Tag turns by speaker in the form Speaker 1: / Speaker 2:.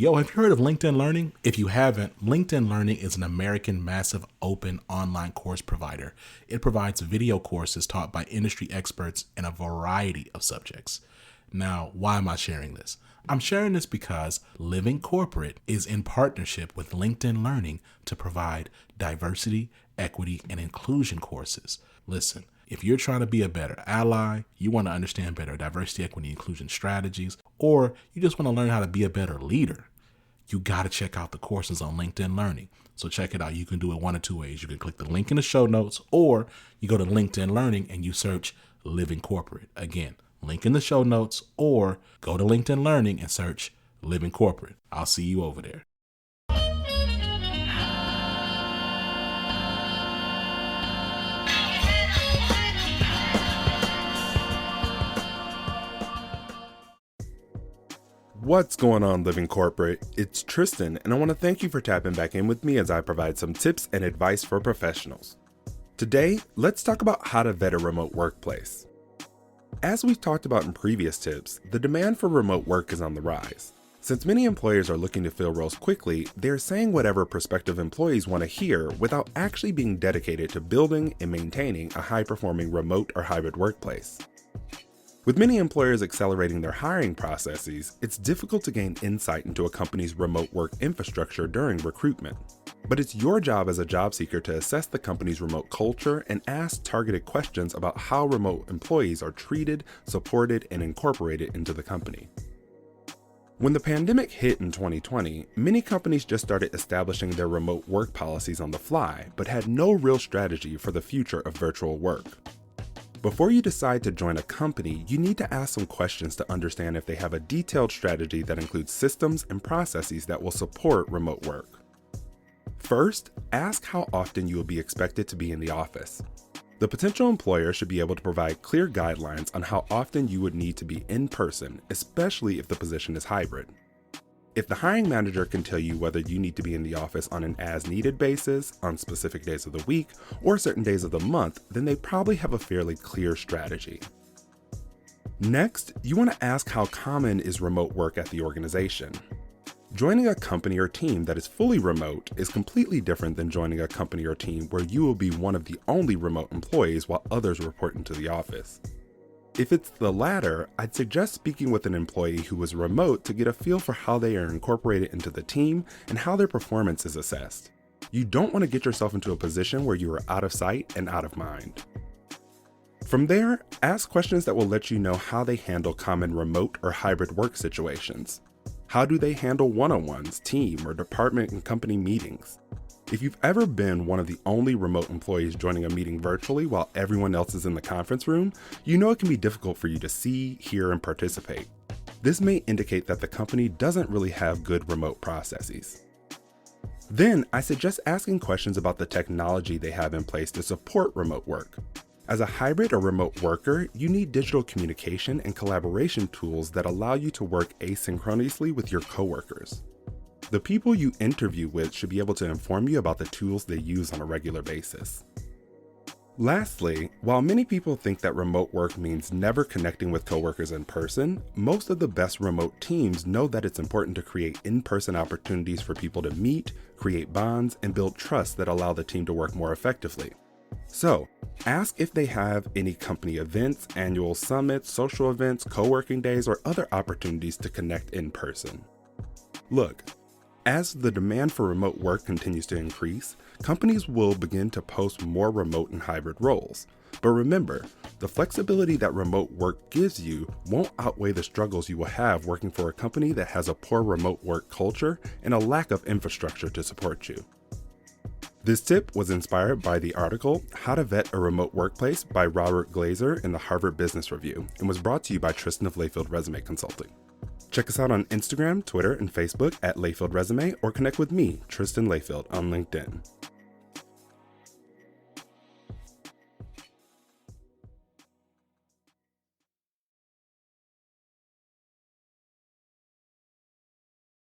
Speaker 1: Yo, have you heard of LinkedIn Learning? If you haven't, LinkedIn Learning is an American massive open online course provider. It provides video courses taught by industry experts in a variety of subjects. Now, why am I sharing this? I'm sharing this because Living Corporate is in partnership with LinkedIn Learning to provide diversity, equity, and inclusion courses. Listen, if you're trying to be a better ally, you want to understand better diversity, equity, inclusion strategies, or you just want to learn how to be a better leader, you got to check out the courses on LinkedIn Learning. So check it out. You can do it one of two ways. You can click the link in the show notes, or you go to LinkedIn Learning and you search Living Corporate. Again, link in the show notes, or go to LinkedIn Learning and search Living Corporate. I'll see you over there.
Speaker 2: What's going on, Living Corporate? It's Tristan, and I want to thank you for tapping back in with me as I provide some tips and advice for professionals. Today, let's talk about how to vet a remote workplace. As we've talked about in previous tips, the demand for remote work is on the rise. Since many employers are looking to fill roles quickly, they're saying whatever prospective employees want to hear without actually being dedicated to building and maintaining a high-performing remote or hybrid workplace. With many employers accelerating their hiring processes, it's difficult to gain insight into a company's remote work infrastructure during recruitment. But it's your job as a job seeker to assess the company's remote culture and ask targeted questions about how remote employees are treated, supported, and incorporated into the company. When the pandemic hit in 2020, many companies just started establishing their remote work policies on the fly, but had no real strategy for the future of virtual work. Before you decide to join a company, you need to ask some questions to understand if they have a detailed strategy that includes systems and processes that will support remote work. First, ask how often you will be expected to be in the office. The potential employer should be able to provide clear guidelines on how often you would need to be in person, especially if the position is hybrid. If the hiring manager can tell you whether you need to be in the office on an as-needed basis, on specific days of the week, or certain days of the month, then they probably have a fairly clear strategy. Next, you want to ask how common is remote work at the organization. Joining a company or team that is fully remote is completely different than joining a company or team where you will be one of the only remote employees while others report into the office. If it's the latter, I'd suggest speaking with an employee who is remote to get a feel for how they are incorporated into the team and how their performance is assessed. You don't want to get yourself into a position where you are out of sight and out of mind. From there, ask questions that will let you know how they handle common remote or hybrid work situations. How do they handle one-on-ones, team, or department and company meetings? If you've ever been one of the only remote employees joining a meeting virtually while everyone else is in the conference room, you know it can be difficult for you to see, hear, and participate. This may indicate that the company doesn't really have good remote processes. Then, I suggest asking questions about the technology they have in place to support remote work. As a hybrid or remote worker, you need digital communication and collaboration tools that allow you to work asynchronously with your coworkers. The people you interview with should be able to inform you about the tools they use on a regular basis. Lastly, while many people think that remote work means never connecting with coworkers in person, most of the best remote teams know that it's important to create in-person opportunities for people to meet, create bonds, and build trust that allow the team to work more effectively. So, ask if they have any company events, annual summits, social events, co-working days, or other opportunities to connect in person. Look, as the demand for remote work continues to increase, companies will begin to post more remote and hybrid roles. But remember, the flexibility that remote work gives you won't outweigh the struggles you will have working for a company that has a poor remote work culture and a lack of infrastructure to support you. This tip was inspired by the article How to Vet a Remote Workplace by Robert Glazer in the Harvard Business Review and was brought to you by Tristan of Layfield Resume Consulting. Check us out on Instagram, Twitter, and Facebook at Layfield Resume, or connect with me, Tristan Layfield, on LinkedIn.